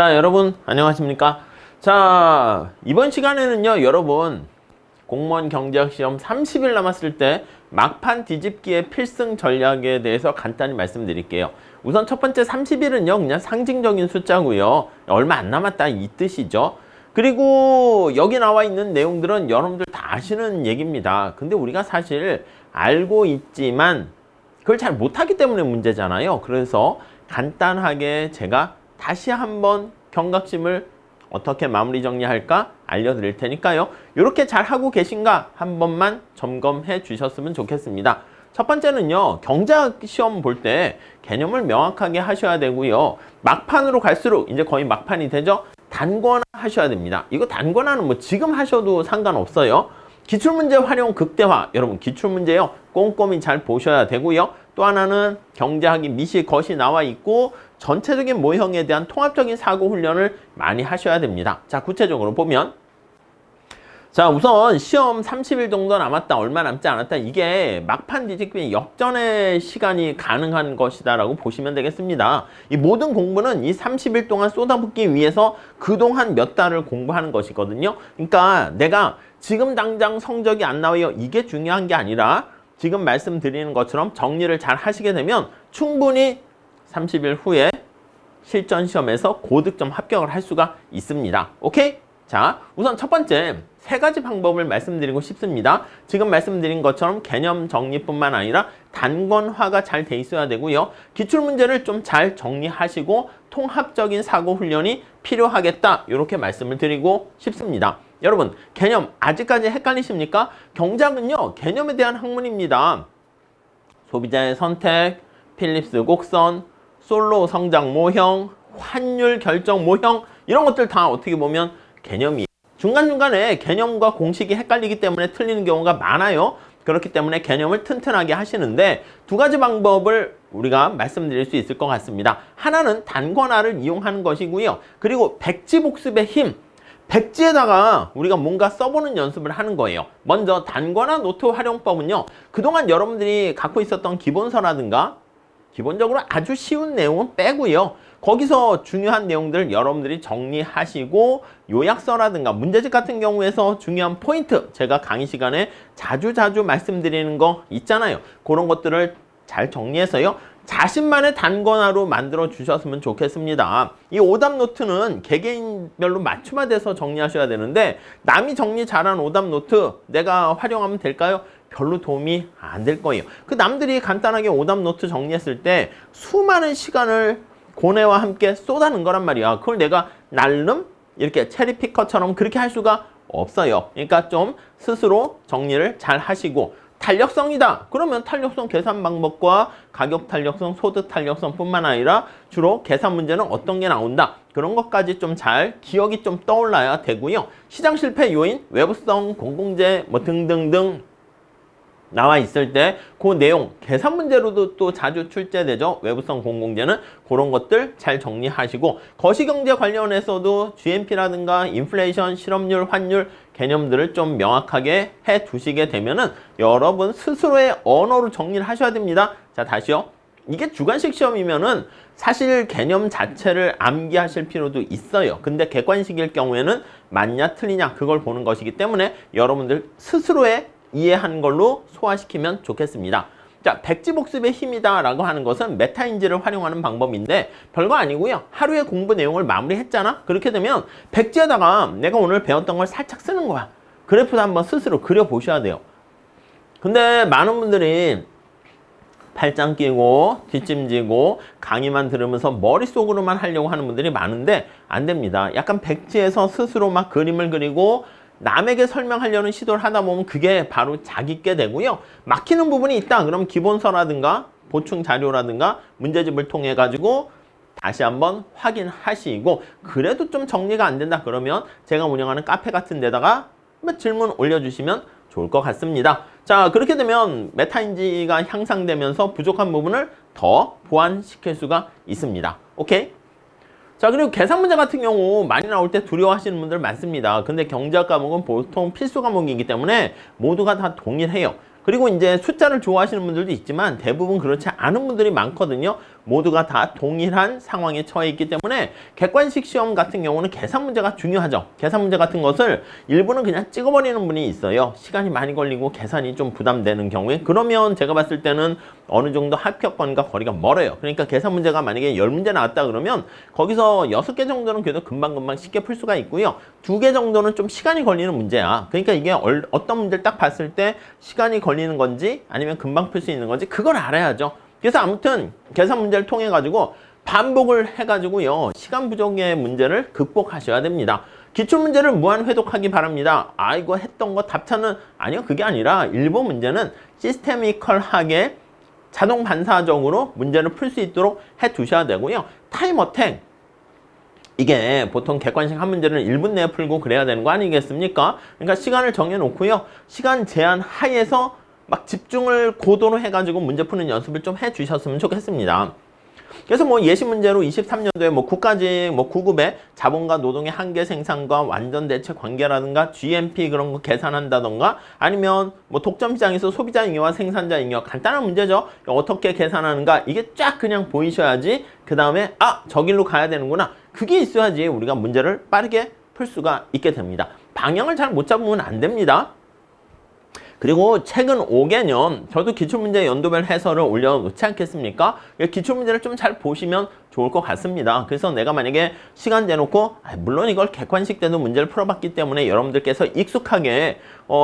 자, 여러분 안녕하십니까? 자, 이번 시간에는요, 여러분 공무원 경제학 시험 30일 남았을 때 막판 뒤집기의 필승 전략에 대해서 간단히 말씀드릴게요. 우선 첫 번째 30일은요, 그냥 상징적인 숫자고요. 얼마 안 남았다 이 뜻이죠. 그리고 여기 나와 있는 내용들은 여러분들 다 아시는 얘기입니다. 근데 우리가 사실 알고 있지만 그걸 잘 못하기 때문에 문제잖아요. 그래서 간단하게 제가 다시 한번 경각심을 어떻게 마무리 정리할까 알려드릴 테니까요. 이렇게 잘 하고 계신가 한 번만 점검해 주셨으면 좋겠습니다. 첫 번째는요, 경제학 시험 볼 때 개념을 명확하게 하셔야 되고요. 막판으로 갈수록 이제 거의 막판이 되죠. 단권화 하셔야 됩니다. 이거 단권화는 뭐 지금 하셔도 상관없어요. 기출문제 활용 극대화. 여러분 기출문제요, 꼼꼼히 잘 보셔야 되고요. 또 하나는 경제학이 미시 것이 나와 있고 전체적인 모형에 대한 통합적인 사고 훈련을 많이 하셔야 됩니다. 자, 구체적으로 보면, 자, 우선 시험 30일 정도 남았다, 얼마 남지 않았다, 이게 막판 뒤집기 역전의 시간이 가능한 것이다 라고 보시면 되겠습니다. 이 모든 공부는 이 30일 동안 쏟아붓기 위해서 그동안 몇 달을 공부하는 것이거든요. 그러니까 내가 지금 당장 성적이 안 나와요, 이게 중요한 게 아니라 지금 말씀드리는 것처럼 정리를 잘 하시게 되면 충분히 30일 후에 실전 시험에서 고득점 합격을 할 수가 있습니다. 오케이? 자, 우선 첫 번째 세 가지 방법을 말씀드리고 싶습니다. 지금 말씀드린 것처럼 개념 정리뿐만 아니라 단권화가 잘 돼 있어야 되고요. 기출문제를 좀 잘 정리하시고 통합적인 사고 훈련이 필요하겠다, 이렇게 말씀을 드리고 싶습니다. 여러분, 개념 아직까지 헷갈리십니까? 경제학은요, 개념에 대한 학문입니다. 소비자의 선택, 필립스 곡선, 솔로 성장 모형, 환율 결정 모형, 이런 것들 다 어떻게 보면 개념이에요. 중간중간에 개념과 공식이 헷갈리기 때문에 틀리는 경우가 많아요. 그렇기 때문에 개념을 튼튼하게 하시는데 두 가지 방법을 우리가 말씀드릴 수 있을 것 같습니다. 하나는 단권화를 이용하는 것이고요. 그리고 백지복습의 힘, 백지에다가 우리가 뭔가 써보는 연습을 하는 거예요. 먼저 단권화 노트 활용법은요, 그동안 여러분들이 갖고 있었던 기본서라든가 기본적으로 아주 쉬운 내용은 빼고요. 거기서 중요한 내용들을 여러분들이 정리하시고 요약서라든가 문제집 같은 경우에서 중요한 포인트, 제가 강의 시간에 자주 말씀드리는 거 있잖아요. 그런 것들을 잘 정리해서요, 자신만의 단권화로 만들어 주셨으면 좋겠습니다. 이 오답 노트는 개개인별로 맞춤화돼서 정리하셔야 되는데 남이 정리 잘한 오답 노트 내가 활용하면 될까요? 별로 도움이 안 될 거예요. 그 남들이 간단하게 오답 노트 정리했을 때 수많은 시간을 고뇌와 함께 쏟아는 거란 말이야. 그걸 내가 날름 이렇게 체리피커처럼 그렇게 할 수가 없어요. 그러니까 좀 스스로 정리를 잘 하시고, 탄력성이다 그러면 탄력성 계산 방법과 가격 탄력성, 소득 탄력성 뿐만 아니라 주로 계산 문제는 어떤 게 나온다, 그런 것까지 좀 잘 기억이 좀 떠올라야 되고요. 시장 실패 요인, 외부성, 공공재 뭐 등등등 나와 있을 때 그 내용 계산 문제로도 또 자주 출제되죠. 외부성 공공재는 그런 것들 잘 정리하시고, 거시경제 관련해서도 GNP라든가 인플레이션, 실업률, 환율 개념들을 좀 명확하게 해 두시게 되면은 여러분 스스로의 언어로 정리를 하셔야 됩니다. 자, 다시요. 이게 주관식 시험이면은 사실 개념 자체를 암기하실 필요도 있어요. 근데 객관식일 경우에는 맞냐 틀리냐 그걸 보는 것이기 때문에 여러분들 스스로의 이해한 걸로 소화시키면 좋겠습니다. 자, 백지복습의 힘이다 라고 하는 것은 메타인지를 활용하는 방법인데 별거 아니고요. 하루의 공부 내용을 마무리했잖아? 그렇게 되면 백지에다가 내가 오늘 배웠던 걸 살짝 쓰는 거야. 그래프도 한번 스스로 그려보셔야 돼요. 근데 많은 분들이 팔짱 끼고 뒷짐지고 강의만 들으면서 머릿속으로만 하려고 하는 분들이 많은데 안 됩니다. 약간 백지에서 스스로 막 그림을 그리고 남에게 설명하려는 시도를 하다 보면 그게 바로 자기께 되고요. 막히는 부분이 있다 그럼 기본서라든가 보충 자료라든가 문제집을 통해 가지고 다시 한번 확인하시고, 그래도 좀 정리가 안 된다 그러면 제가 운영하는 카페 같은 데다가 질문 올려주시면 좋을 것 같습니다. 자, 그렇게 되면 메타인지가 향상되면서 부족한 부분을 더 보완시킬 수가 있습니다. 오케이? 자, 그리고 계산 문제 같은 경우 많이 나올 때 두려워하시는 분들 많습니다. 근데 경제학 과목은 보통 필수 과목이기 때문에 모두가 다 동일해요. 그리고 이제 숫자를 좋아하시는 분들도 있지만 대부분 그렇지 않은 분들이 많거든요. 모두가 다 동일한 상황에 처해 있기 때문에 객관식 시험 같은 경우는 계산 문제가 중요하죠. 계산 문제 같은 것을 일부는 그냥 찍어버리는 분이 있어요. 시간이 많이 걸리고 계산이 좀 부담되는 경우에. 그러면 제가 봤을 때는 어느 정도 합격권과 거리가 멀어요. 그러니까 계산 문제가 만약에 10문제 나왔다 그러면 거기서 6개 정도는 그래도 금방금방 쉽게 풀 수가 있고요. 2개 정도는 좀 시간이 걸리는 문제야. 그러니까 이게 어떤 문제를 딱 봤을 때 시간이 걸리는 건지 아니면 금방 풀 수 있는 건지 그걸 알아야죠. 그래서 아무튼 계산 문제를 통해 가지고 반복을 해가지고요. 시간 부족의 문제를 극복하셔야 됩니다. 기출문제를 무한 회독하기 바랍니다. 아 이거 했던 거 답차는 아니요. 그게 아니라 일부 문제는 시스테미컬하게 자동 반사적으로 문제를 풀 수 있도록 해 두셔야 되고요. 타임 어택 이게 보통 객관식 한 문제는 1분 내에 풀고 그래야 되는 거 아니겠습니까? 그러니까 시간을 정해 놓고요. 시간 제한 하에서 막 집중을 고도로 해가지고 문제 푸는 연습을 좀 해 주셨으면 좋겠습니다. 그래서 뭐 예시 문제로 23년도에 뭐 국가직 뭐 9급에 자본과 노동의 한계 생산과 완전 대체 관계라든가 GMP 그런 거 계산한다던가 아니면 뭐 독점 시장에서 소비자 잉여와 생산자 잉여 간단한 문제죠. 어떻게 계산하는가 이게 쫙 그냥 보이셔야지 그 다음에 아 저길로 가야 되는구나 그게 있어야지 우리가 문제를 빠르게 풀 수가 있게 됩니다. 방향을 잘 못 잡으면 안 됩니다. 그리고 최근 5개년 저도 기출문제 연도별 해설을 올려놓지 않겠습니까? 기출문제를 좀 잘 보시면 좋을 것 같습니다. 그래서 내가 만약에 시간 대놓고 물론 이걸 객관식 때도 문제를 풀어봤기 때문에 여러분들께서 익숙하게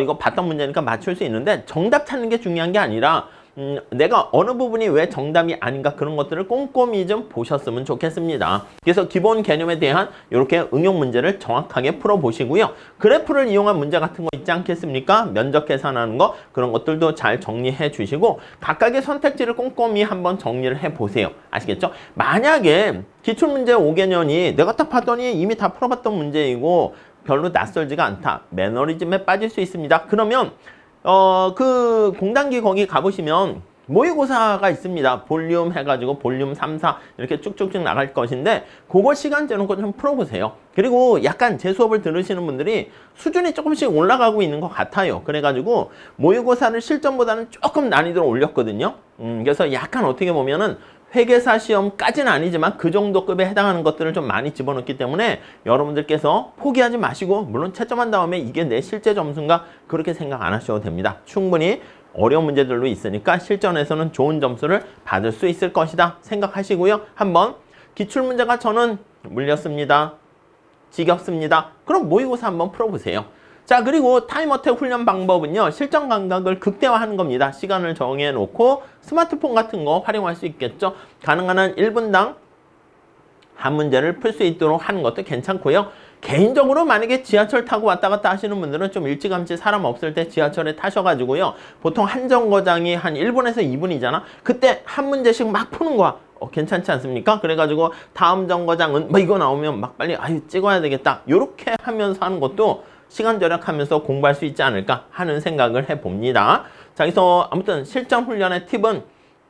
이거 봤던 문제니까 맞출 수 있는데 정답 찾는 게 중요한 게 아니라 내가 어느 부분이 왜 정답이 아닌가 그런 것들을 꼼꼼히 좀 보셨으면 좋겠습니다. 그래서 기본 개념에 대한 이렇게 응용 문제를 정확하게 풀어보시고요. 그래프를 이용한 문제 같은 거 있지 않겠습니까? 면적 계산하는 거 그런 것들도 잘 정리해 주시고 각각의 선택지를 꼼꼼히 한번 정리를 해보세요. 아시겠죠? 만약에 기출문제 5개년이 내가 딱 봤더니 이미 다 풀어봤던 문제이고 별로 낯설지가 않다. 매너리즘에 빠질 수 있습니다. 그러면 그 공단기 거기 가보시면 모의고사가 있습니다. 볼륨 해가지고 볼륨 3, 4 이렇게 쭉쭉쭉 나갈 것인데 그거 시간 재놓고 좀 풀어보세요. 그리고 약간 제 수업을 들으시는 분들이 수준이 조금씩 올라가고 있는 것 같아요. 그래가지고 모의고사를 실전보다는 조금 난이도를 올렸거든요. 그래서 약간 어떻게 보면은 회계사 시험까지는 아니지만 그 정도 급에 해당하는 것들을 좀 많이 집어넣기 때문에 여러분들께서 포기하지 마시고 물론 채점한 다음에 이게 내 실제 점수인가 그렇게 생각 안 하셔도 됩니다. 충분히 어려운 문제들도 있으니까 실전에서는 좋은 점수를 받을 수 있을 것이다 생각하시고요. 한번 기출문제가 저는 물렸습니다. 지겹습니다. 그럼 모의고사 한번 풀어보세요. 자 그리고 타임어택 훈련 방법은요. 실전 감각을 극대화하는 겁니다. 시간을 정해놓고 스마트폰 같은 거 활용할 수 있겠죠. 가능한 한 1분당 한 문제를 풀 수 있도록 하는 것도 괜찮고요. 개인적으로 만약에 지하철 타고 왔다 갔다 하시는 분들은 좀 일찌감치 사람 없을 때 지하철에 타셔가지고요. 보통 한 정거장이 한 1분에서 2분이잖아. 그때 한 문제씩 막 푸는 거야. 괜찮지 않습니까? 그래가지고 다음 정거장은 뭐 이거 나오면 막 빨리 아유 찍어야 되겠다. 요렇게 하면서 하는 것도 시간 절약하면서 공부할 수 있지 않을까 하는 생각을 해봅니다. 자, 그래서 아무튼 실전 훈련의 팁은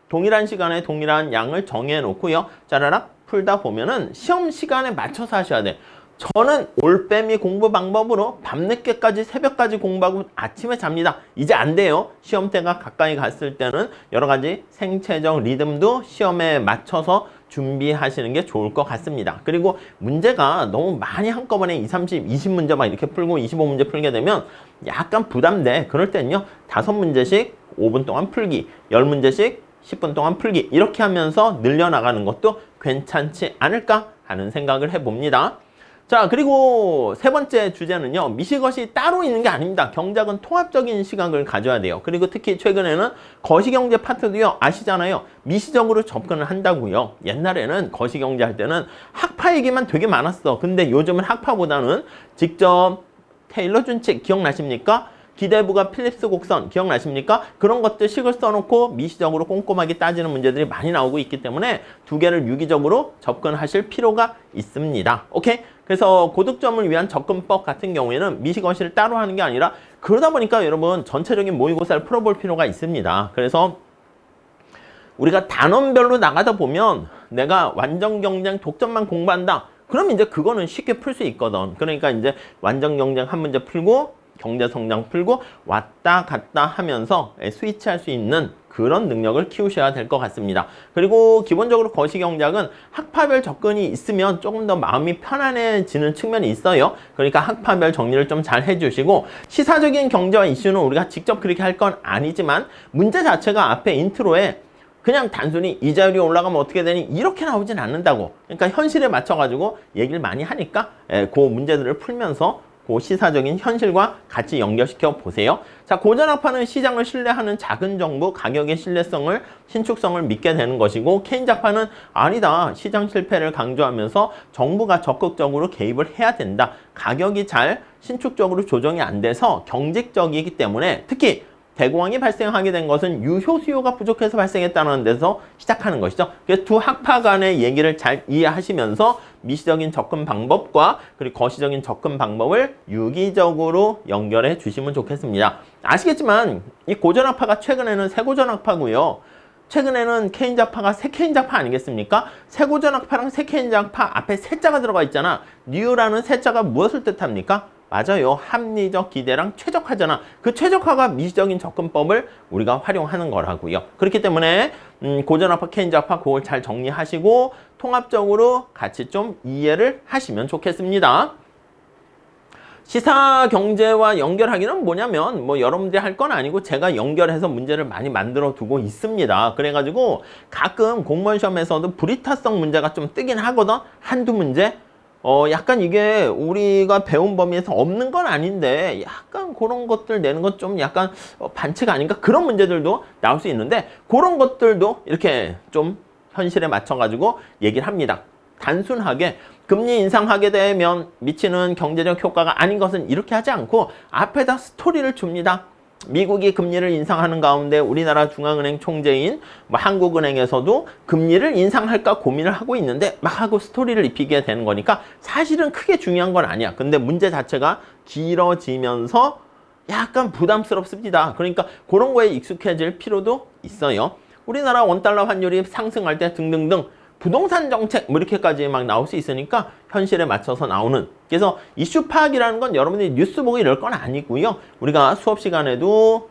동일한 시간에 동일한 양을 정해 놓고요. 짜라락 풀다 보면은 시험 시간에 맞춰서 하셔야 돼. 저는 올빼미 공부 방법으로 밤늦게까지 새벽까지 공부하고 아침에 잡니다. 이제 안 돼요. 시험 때가 가까이 갔을 때는 여러 가지 생체적 리듬도 시험에 맞춰서 준비하시는 게 좋을 것 같습니다. 그리고 문제가 너무 많이 한꺼번에 20문제 막 이렇게 풀고 25문제 풀게 되면 약간 부담돼. 그럴 때는요. 5문제씩 5분 동안 풀기, 10문제씩 10분 동안 풀기 이렇게 하면서 늘려나가는 것도 괜찮지 않을까 하는 생각을 해봅니다. 자 그리고 세 번째 주제는요. 미시것이 따로 있는 게 아닙니다. 경작은 통합적인 시각을 가져야 돼요. 그리고 특히 최근에는 거시경제 파트도요. 아시잖아요. 미시적으로 접근을 한다고요. 옛날에는 거시경제 할 때는 학파 얘기만 되게 많았어. 근데 요즘은 학파보다는 직접 테일러 준칙 기억나십니까? 기대부가 필립스 곡선 기억나십니까? 그런 것들 식을 써놓고 미시적으로 꼼꼼하게 따지는 문제들이 많이 나오고 있기 때문에 두 개를 유기적으로 접근하실 필요가 있습니다. 오케이? 그래서 고득점을 위한 접근법 같은 경우에는 미시거시를 따로 하는 게 아니라 그러다 보니까 여러분 전체적인 모의고사를 풀어볼 필요가 있습니다. 그래서 우리가 단원별로 나가다 보면 내가 완전 경쟁 독점만 공부한다. 그럼 이제 그거는 쉽게 풀 수 있거든. 그러니까 이제 완전 경쟁 한 문제 풀고 경제 성장 풀고 왔다 갔다 하면서 스위치할 수 있는 그런 능력을 키우셔야 될 것 같습니다. 그리고 기본적으로 거시경작은 학파별 접근이 있으면 조금 더 마음이 편안해지는 측면이 있어요. 그러니까 학파별 정리를 좀 잘 해주시고, 시사적인 경제와 이슈는 우리가 직접 그렇게 할 건 아니지만 문제 자체가 앞에 인트로에 그냥 단순히 이자율이 올라가면 어떻게 되니 이렇게 나오진 않는다고. 그러니까 현실에 맞춰가지고 얘기를 많이 하니까 그 문제들을 풀면서 그 시사적인 현실과 같이 연결시켜 보세요. 자, 고전학파는 시장을 신뢰하는 작은 정부, 가격의 신뢰성을, 신축성을 믿게 되는 것이고, 케인작파는 아니다. 시장 실패를 강조하면서 정부가 적극적으로 개입을 해야 된다. 가격이 잘 신축적으로 조정이 안 돼서 경직적이기 때문에, 특히 대공황이 발생하게 된 것은 유효 수요가 부족해서 발생했다는 데서 시작하는 것이죠. 그래서 두 학파 간의 얘기를 잘 이해하시면서 미시적인 접근 방법과 그리고 거시적인 접근 방법을 유기적으로 연결해 주시면 좋겠습니다. 아시겠지만 이 고전학파가 최근에는 새고전학파고요. 최근에는 케인작파가 새케인작파 아니겠습니까? 새고전학파랑 새케인작파 앞에 새자가 들어가 있잖아. 뉴라는 새자가 무엇을 뜻합니까? 맞아요. 합리적 기대랑 최적화잖아. 그 최적화가 미시적인 접근법을 우리가 활용하는 거라고요. 그렇기 때문에 고전학파, 케인작파 그걸 잘 정리하시고 통합적으로 같이 좀 이해를 하시면 좋겠습니다. 시사 경제와 연결하기는 뭐냐면 여러분들이 할 건 아니고 제가 연결해서 문제를 많이 만들어 두고 있습니다. 그래가지고 가끔 공무원 시험에서도 불이타성 문제가 좀 뜨긴 하거든. 한두 문제. 약간 이게 우리가 배운 범위에서 없는 건 아닌데 약간 그런 것들 내는 것 좀 약간 반칙 아닌가? 그런 문제들도 나올 수 있는데 그런 것들도 이렇게 좀 현실에 맞춰가지고 얘기를 합니다. 단순하게 금리 인상하게 되면 미치는 경제적 효과가 아닌 것은 이렇게 하지 않고 앞에다 스토리를 줍니다. 미국이 금리를 인상하는 가운데 우리나라 중앙은행 총재인 한국은행에서도 금리를 인상할까 고민을 하고 있는데 막 하고 스토리를 입히게 되는 거니까 사실은 크게 중요한 건 아니야. 근데 문제 자체가 길어지면서 약간 부담스럽습니다. 그러니까 그런 거에 익숙해질 필요도 있어요. 우리나라 원달러 환율이 상승할 때 등등등 부동산 정책 이렇게까지 막 나올 수 있으니까 현실에 맞춰서 나오는. 그래서 이슈 파악이라는 건 여러분들이 뉴스 보고 이럴 건 아니고요. 우리가 수업 시간에도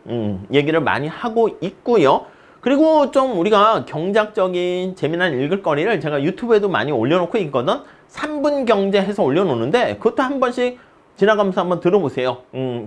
얘기를 많이 하고 있고요. 그리고 좀 우리가 경제학적인 재미난 읽을거리를 제가 유튜브에도 많이 올려놓고 있거든. 3분 경제 해서 올려놓는데 그것도 한 번씩 지나가면서 한번 들어보세요.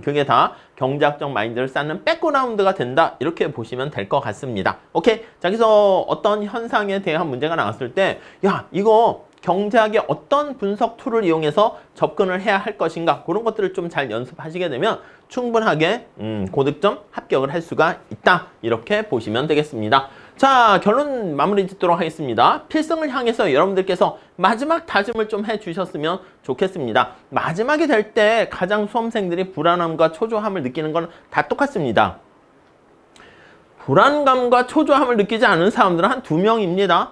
그게 다 경제학적 마인드를 쌓는 백그라운드가 된다. 이렇게 보시면 될 것 같습니다. 오케이. 자, 그래서 어떤 현상에 대한 문제가 나왔을 때, 야, 이거 경제학의 어떤 분석 툴을 이용해서 접근을 해야 할 것인가, 그런 것들을 좀 잘 연습하시게 되면 충분하게 고득점 합격을 할 수가 있다. 이렇게 보시면 되겠습니다. 자, 결론 마무리 짓도록 하겠습니다. 필승을 향해서 여러분들께서 마지막 다짐을 좀 해주셨으면 좋겠습니다. 마지막이 될 때 가장 수험생들이 불안함과 초조함을 느끼는 건 다 똑같습니다. 불안감과 초조함을 느끼지 않은 사람들은 한 2명입니다.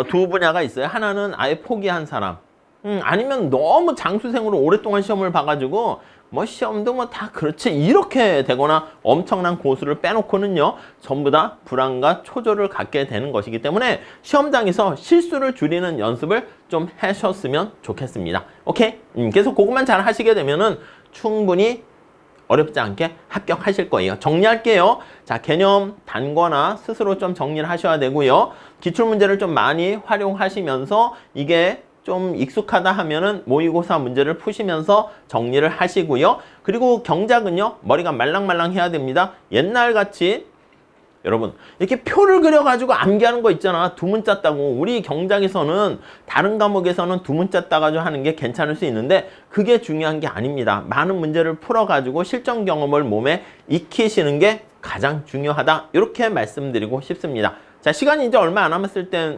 두 분야가 있어요. 하나는 아예 포기한 사람. 아니면 너무 장수생으로 오랫동안 시험을 봐가지고 시험도 다 그렇지 이렇게 되거나 엄청난 고수를 빼놓고는요 전부 다 불안과 초조를 갖게 되는 것이기 때문에 시험장에서 실수를 줄이는 연습을 좀 하셨으면 좋겠습니다. 오케이? 그래서 그것만 잘 하시게 되면은 충분히 어렵지 않게 합격하실 거예요. 정리할게요. 자, 개념 단거나 스스로 좀 정리를 하셔야 되고요. 기출문제를 좀 많이 활용하시면서 이게 좀 익숙하다 하면은 모의고사 문제를 푸시면서 정리를 하시고요. 그리고 경작은요, 머리가 말랑말랑 해야 됩니다. 옛날같이 여러분 이렇게 표를 그려가지고 암기하는 거 있잖아. 두문자 따고. 우리 경작에서는 다른 과목에서는 두문자 따가지고 하는 게 괜찮을 수 있는데 그게 중요한 게 아닙니다. 많은 문제를 풀어가지고 실전 경험을 몸에 익히시는 게 가장 중요하다. 이렇게 말씀드리고 싶습니다. 자, 시간이 이제 얼마 안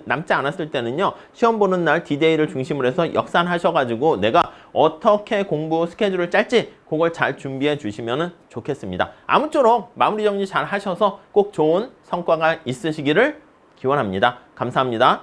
남지 않았을 때는요, 시험 보는 날 디데이를 중심으로 해서 역산하셔가지고 내가 어떻게 공부 스케줄을 짤지 그걸 잘 준비해 주시면 좋겠습니다. 아무쪼록 마무리 정리 잘 하셔서 꼭 좋은 성과가 있으시기를 기원합니다. 감사합니다.